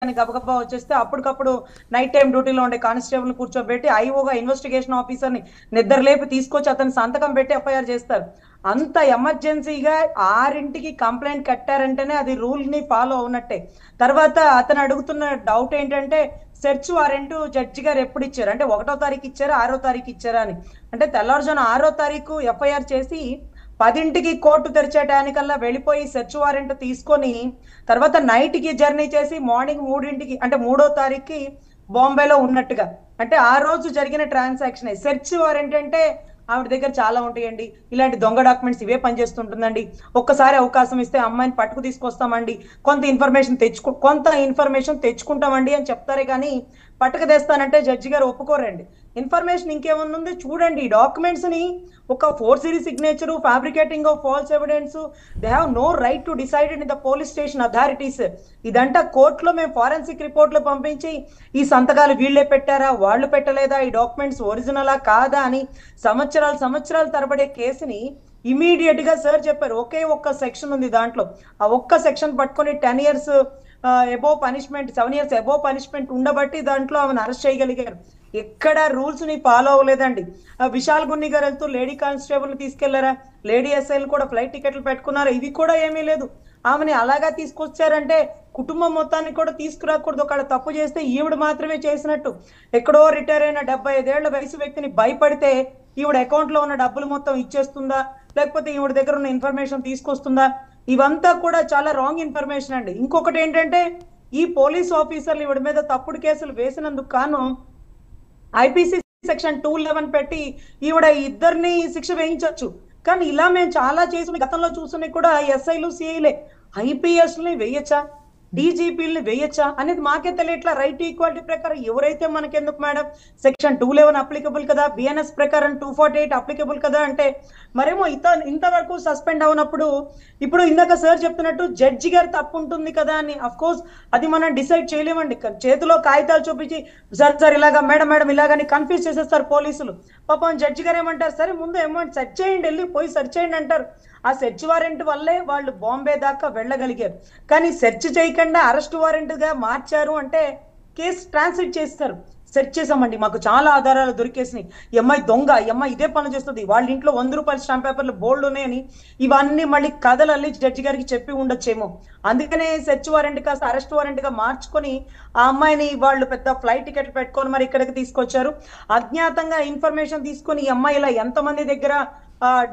అని గబగబా వచ్చేస్తే అప్పటికప్పుడు నైట్ టైం డ్యూటీలో ఉండే కానిస్టేబుల్ కూర్చోబెట్టి ఐఓగా ఇన్వెస్టిగేషన్ ఆఫీసర్ని నిద్రలేపి తీసుకొచ్చి అతని సంతకం పెట్టి ఎఫ్ఐఆర్ చేస్తారు. అంత ఎమర్జెన్సీగా 6ంటికి కంప్లైంట్ కట్టారంటేనే అది రూల్ ని ఫాలో అవునట్టే. తర్వాత అతను అడుగుతున్న డౌట్ ఏంటంటే సెర్చ్ వారెంట్ జడ్జి గారు ఎప్పుడు ఇచ్చారు అంటే 1వ తారీఖు ఇచ్చారా 6వ తారీఖు ఇచ్చారా అని. అంటే తెల్లవారుజామున 6వ తారీఖు ఎఫ్ఐఆర్ చేసి 10ంటికి కోర్టు తెరిచే టైంకల్లా వెళ్ళిపోయి సెర్చ్ వారెంట్ తీసుకొని తర్వాత నైట్కి జర్నీ చేసి మార్నింగ్ 3ంటికి అంటే 3వ తారీఖుకి బాంబేలో ఉన్నట్టుగా. అంటే ఆ రోజు జరిగిన ట్రాన్సాక్షన్ సెర్చ్ వారెంట్ అంటే ఆవిడ దగ్గర చాలా ఉంటాయండి, ఇలాంటి దొంగ డాక్యుమెంట్స్ ఇవే పనిచేస్తుంటుందండి. ఒక్కసారి అవకాశం ఇస్తే అమ్మాయిని పట్టుకు తీసుకొస్తామండి, కొంత ఇన్ఫర్మేషన్ తెచ్చుకుంటామండి అని చెప్తారే కానీ పట్టుకు తెస్తానంటే జడ్జి గారు ఒప్పుకోరండి. ఇన్ఫర్మేషన్ ఇంకేమన్నా ఉంది చూడండి. ఈ డాక్యుమెంట్స్ ని ఒక forgery signature, fabricating of false evidence, they have no right to decide in the police station authorities. ఇదంతా కోర్టులో మేము ఫారెన్సిక్ రిపోర్ట్లు పంపించి ఈ సంతకాలు వీళ్ళే పెట్టారా వాళ్ళు పెట్టలేదా, ఈ డాక్యుమెంట్స్ ఒరిజినలా కాదా అని సంవత్సరాలు తరబడే కేసుని ఇమీడియట్ గా సార్ చెప్పారు ఒకే ఒక్క సెక్షన్ ఉంది దాంట్లో, ఆ ఒక్క సెక్షన్ పట్టుకొని 10 years above punishment, 7 years above punishment ఉండబట్టి దాంట్లో ఆమెను అరెస్ట్ చేయగలిగారు. ఎక్కడ రూల్స్ ని ఫాలో అవ్వలేదండి. విశాల్ గున్ని గారు వెళ్తూ లేడీ కానిస్టేబుల్ తీసుకెళ్లారా, లేడీ ఎస్ఐలు కూడా ఫ్లైట్ టికెట్లు పెట్టుకున్నారా, ఇవి కూడా ఏమీ లేదు. ఆమెని అలాగా తీసుకొచ్చారంటే కుటుంబం మొత్తాన్ని కూడా తీసుకురాకూడదు. ఒకవేళ తప్పు చేస్తే ఈవిడ మాత్రమే చేసినట్టు. ఎక్కడో రిటైర్ అయిన 75 ఏళ్ల వయసు వ్యక్తిని భయపడితే ఈవిడ అకౌంట్ లో ఉన్న డబ్బులు మొత్తం ఇచ్చేస్తుందా, లేకపోతే ఈవిడ దగ్గర ఉన్న ఇన్ఫర్మేషన్ తీసుకొస్తుందా, ఇవంతా కూడా చాలా రాంగ్ ఇన్ఫర్మేషన్ అండి. ఇంకొకటి ఏంటంటే ఈ పోలీస్ ఆఫీసర్లు ఈవిడ మీద తప్పుడు కేసులు వేసినందుకు కాను ఐపీసీ సెక్షన్ 211 పెట్టి ఈవిడ ఇద్దరిని శిక్ష వేయించవచ్చు. కానీ ఇలా మేము చాలా చేసిన గతంలో చూసుకుని కూడా ఎస్ఐలు సిఐలే ఐపీఎస్ని వేయచ్చా, డీజీపీలని వేయచ్చా అనేది మాకే తెలియట్లా. రైట్ ఈక్వాలిటీ ప్రకారం ఎవరైతే మనకెందుకు మేడం, సెక్షన్ 211 అప్లికబుల్ కదా, బిఎన్ఎస్ ప్రకారం 248 అప్లికబుల్ కదా అంటే మరేమో ఇంతవరకు సస్పెండ్ అవునప్పుడు ఇప్పుడు ఇందాక సార్ చెప్తున్నట్టు జడ్జి గారు తప్పు ఉంటుంది కదా అని. అఫ్ కోర్స్ అది మనం డిసైడ్ చేయలేమండి. చేతిలో కాగితాలు చూపించి సార్ ఇలాగా మేడం ఇలాగని కన్ఫ్యూజ్ చేసేస్తారు పోలీసులు. పాపం జడ్జి గారు ఏమంటారు, సరే ముందు అమౌంట్ సెర్చ్ చేయండి, వెళ్ళి పోయి సెర్చ్ చేయండి అంటారు. ఆ సెర్చ్ వారెంట్ వల్లే వాళ్ళు బాంబే దాకా వెళ్ళగలిగారు. కానీ సెర్చ్ చేయకుండా అరెస్ట్ వారెంట్ గా మార్చారు అంటే కేసు ట్రాన్స్లేట్ చేస్తారు. సెర్చ్ చేసామండి, మాకు చాలా ఆధారాలు దొరికేసినాయి, ఈ అమ్మాయి దొంగ, ఈ అమ్మాయి ఇదే పనులు చేస్తుంది, వాళ్ళ ఇంట్లో 100 రూపాయల స్టాంప్ పేపర్లు బోల్డ్ ఉన్నాయని ఇవన్నీ మళ్ళీ కథలు అల్లి జడ్జి గారికి చెప్పి ఉండొచ్చేమో. అందుకనే సెర్చ్ వారెంట్ కాస్త అరెస్ట్ వారెంట్ గా మార్చుకొని ఆ అమ్మాయిని వాళ్ళు పెద్ద ఫ్లైట్ టికెట్ పెట్టుకొని మరి ఇక్కడికి తీసుకొచ్చారు. అజ్ఞాతంగా ఇన్ఫర్మేషన్ తీసుకొని ఈ అమ్మాయి ఇలా ఎంతమంది దగ్గర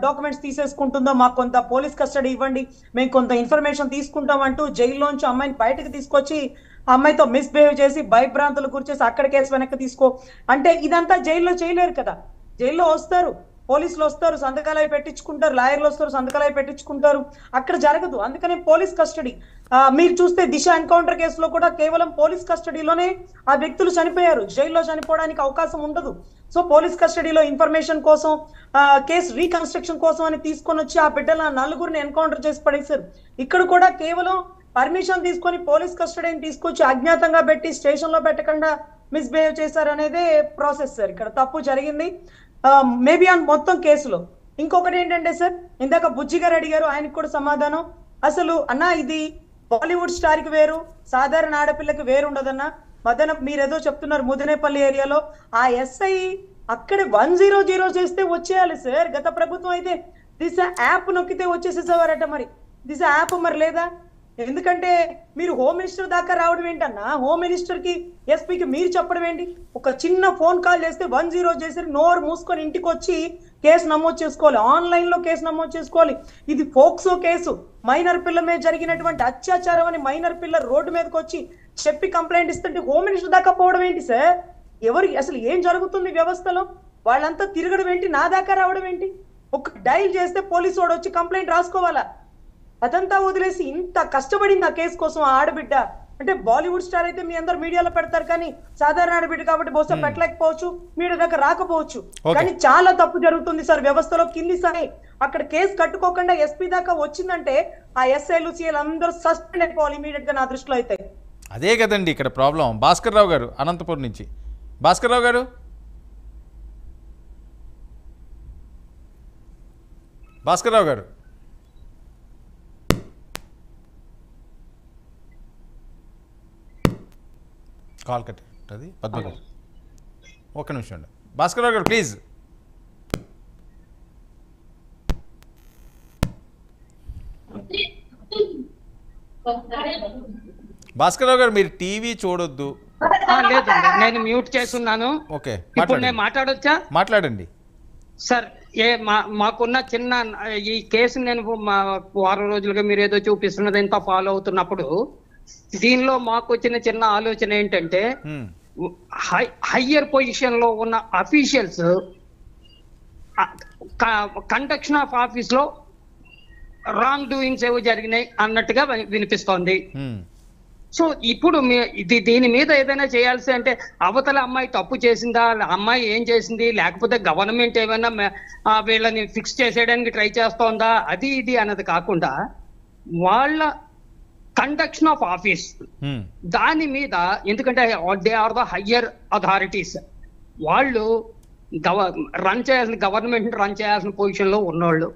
డాక్యుమెంట్స్ తీసేసుకుంటుందో మాకు కొంత పోలీస్ కస్టడీ ఇవ్వండి, మేము కొంత ఇన్ఫర్మేషన్ తీసుకుంటాం అంటూ జైల్లోంచి అమ్మాయిని బయటకు తీసుకొచ్చి అమ్మాయితో మిస్బిహేవ్ చేసి భయభ్రాంతులు గురిచేసి అక్కడ కేసు వెనక్కి తీసుకో అంటే ఇదంతా జైల్లో చేయలేరు కదా. జైల్లో వస్తారు, పోలీసులు వస్తారు, సంతకాలు అవి పెట్టించుకుంటారు, లాయర్లు వస్తారు, సంతకాలు అవి పెట్టించుకుంటారు, అక్కడ జరగదు. అందుకనే పోలీస్ కస్టడీ. మీరు చూస్తే దిశ ఎన్కౌంటర్ కేసులో కూడా కేవలం పోలీస్ కస్టడీలోనే ఆ వ్యక్తులు చనిపోయారు, జైల్లో చనిపోవడానికి అవకాశం ఉండదు. సో పోలీస్ కస్టడీలో ఇన్ఫర్మేషన్ కోసం కేసు రీకన్స్ట్రక్షన్ కోసం అని తీసుకొని వచ్చి ఆ బిడ్డల 4గురిని ఎన్కౌంటర్ చేసి పడేశారు. ఇక్కడ కూడా కేవలం పర్మిషన్ తీసుకొని పోలీస్ కస్టడీని తీసుకొచ్చి అజ్ఞాతంగా పెట్టి స్టేషన్ లో పెట్టకుండా మిస్బిహేవ్ చేశారు అనేదే ప్రాసెస్ సార్. ఇక్కడ తప్పు జరిగింది మేబీ అని మొత్తం కేసులో. ఇంకొకటి ఏంటంటే సార్, ఇందాక బుజ్జి గారు అడిగారు, ఆయనకు కూడా సమాధానం. అసలు అన్న ఇది బాలీవుడ్ స్టార్ కి వేరు, సాధారణ ఆడపిల్లకి వేరు ఉండదన్నా. మీరేదో చెప్తున్నారు ముదినేపల్లి ఏరియాలో ఆ ఎస్ఐ అక్కడ 100 చేస్తే వచ్చేయాలి సార్. గత ప్రభుత్వం అయితే దిశ యాప్ నొక్కితే వచ్చేసేసేవారట, మరి దిశ యాప్ మరి లేదా? ఎందుకంటే మీరు హోమ్ మినిస్టర్ దాకా రావడం ఏంటన్నా, హోమ్ మినిస్టర్ కి ఎస్పీకి మీరు చెప్పడం ఏంటి? ఒక చిన్న ఫోన్ కాల్ చేస్తే 10 చేసి నోరు మూసుకొని ఇంటికి వచ్చి కేసు నమోదు చేసుకోవాలి, ఆన్లైన్ లో కేసు నమోదు చేసుకోవాలి. ఇది ఫోక్సో కేసు, మైనర్ పిల్ల మీద జరిగినటువంటి అత్యాచారం అని మైనర్ పిల్ల రోడ్డు మీదకి వచ్చి చెప్పి కంప్లైంట్ ఇస్తుంటే హోమ్ మినిస్టర్ దాకా పోవడం ఏంటి సార్? అసలు ఏం జరుగుతుంది వ్యవస్థలో? వాళ్ళంతా తిరగడం ఏంటి, నా దాకా రావడం ఏంటి? ఒక డైల్ చేస్తే పోలీసు వాడు వచ్చి కంప్లైంట్ రాసుకోవాలా? అదంతా వదిలేసి ఇంత కష్టపడింది ఆ కేసు కోసం ఆ ఆడబిడ్డ. అంటే బాలీవుడ్ స్టార్ అయితే మీ అందరు మీడియాలో పెడతారు, కానీ సాధారణ ఆడబిడ్డ కాబట్టి బహుశా పెట్టలేకపోవచ్చు, మీడియా దగ్గర రాకపోవచ్చు. కానీ చాలా తప్పు జరుగుతుంది సార్ వ్యవస్థలో. కింది స్థాయి అక్కడ కేసు కట్టుకోకుండా ఎస్పీ దాకా వచ్చిందంటే ఆ ఎస్ఐలు సిఐలు అందరూ సస్పెండ్ అయిపోవాలి ఇమీడియట్ గా, నా దృష్టిలో అయితే. అదే కదండి ఇక్కడ ప్రాబ్లం. భాస్కర్ రావు గారు అనంతపురం నుంచి. భాస్కర్ రావు గారు, భాస్కర్ రావు గారు కాల్ కట్ అది పద్మ గారు ఒక్క నిమిషం అండి. భాస్కర్ రావు గారు ప్లీజ్. భాస్కర్ రావు గారు మీరు టీవీ చూడొద్దు. లేదండి, నేను మ్యూట్ చేసున్నాను. ఓకే, ఇప్పుడు నేను మాట్లాడొచ్చా? మాట్లాడండి సార్. మాకున్న చిన్న ఈ కేసు నేను వారం రోజులుగా మీరు ఏదో చూపిస్తున్నది ఎంత ఫాలో అవుతున్నప్పుడు దీనిలో మాకు వచ్చిన చిన్న ఆలోచన ఏంటంటే హయ్యర్ పొజిషన్ లో ఉన్న అఫీషియల్స్ కండక్షన్ ఆఫ్ ఆఫీస్ లో రాంగ్ డూయింగ్స్ ఏవో జరిగినాయి అన్నట్టుగా వినిపిస్తోంది. సో ఇప్పుడు దీని మీద ఏదైనా చేయాల్సి అంటే అవతల అమ్మాయి తప్పు చేసిందా, అమ్మాయి ఏం చేసింది, లేకపోతే గవర్నమెంట్ ఏమైనా వీళ్ళని ఫిక్స్ చేసేయడానికి ట్రై చేస్తోందా, అది ఇది అన్నది కాకుండా వాళ్ళ కండక్షన్ ఆఫ్ ఆఫీస్ దాని మీద, ఎందుకంటే they are the higher authorities, వాళ్ళు గవర్నమెంట్ రన్ చేయాల్సిన పొజిషన్ లో ఉన్నోళ్ళు,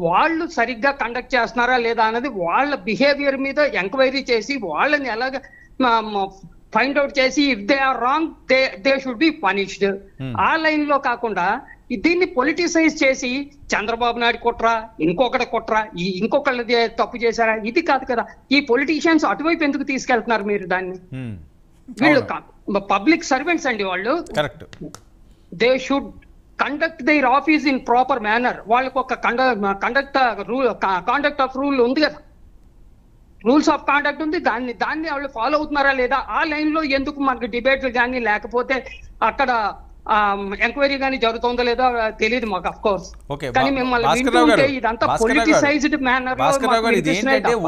వాళ్ళు సరిగ్గా కండక్ట్ చేస్తున్నారా లేదా అన్నది వాళ్ళ బిహేవియర్ మీద ఎంక్వైరీ చేసి వాళ్ళని ఎలాగ ఫైండ్ అవుట్ చేసి if they are wrong they should be punished. ఆ లైన్ లో కాకుండా దీన్ని పొలిటిసైజ్ చేసి చంద్రబాబు నాయుడు కుట్రా, ఇంకొకటి కుట్రా, ఇంకొకళ్ళు తప్పు చేశారా, ఇది కాదు కదా. ఈ పొలిటీషియన్స్ అటువైపు ఎందుకు తీసుకెళ్తున్నారు మీరు దాన్ని? వీళ్ళు పబ్లిక్ సర్వెంట్స్ అండి, వాళ్ళు they should conduct their office in proper manner. వాళ్ళకి ఒక కాండక్ట్ ఆఫ్ రూల్ ఉంది కదా, రూల్స్ ఆఫ్ కాండక్ట్ ఉంది, దాన్ని వాళ్ళు ఫాలో అవుతున్నారా లేదా? ఆ లైన్ లో ఎందుకు మనకు డిబేట్లు కానీ లేకపోతే అక్కడ ఎంక్వైరీ కానీ జరుగుతుందో లేదో తెలియదు మాకు, ఆఫ్ కోర్స్. కానీ మిమ్మల్ని వింటుంటే ఇదంతా పొలిటిసైజ్డ్ మేనర్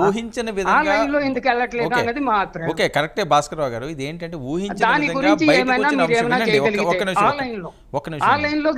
ఊహించిన విధంగా ఎందుకు వెళ్ళట్లేదు అనేది మా అభిప్రాయం. ఓకే, కరెక్టే భాస్కర్ రావు గారు. ఇది ఏంటంటే ఊహించిన దాని గురించి ఏమైనా మీరు ఏమైనా చేయగలిగితే ఆ లైన్ లో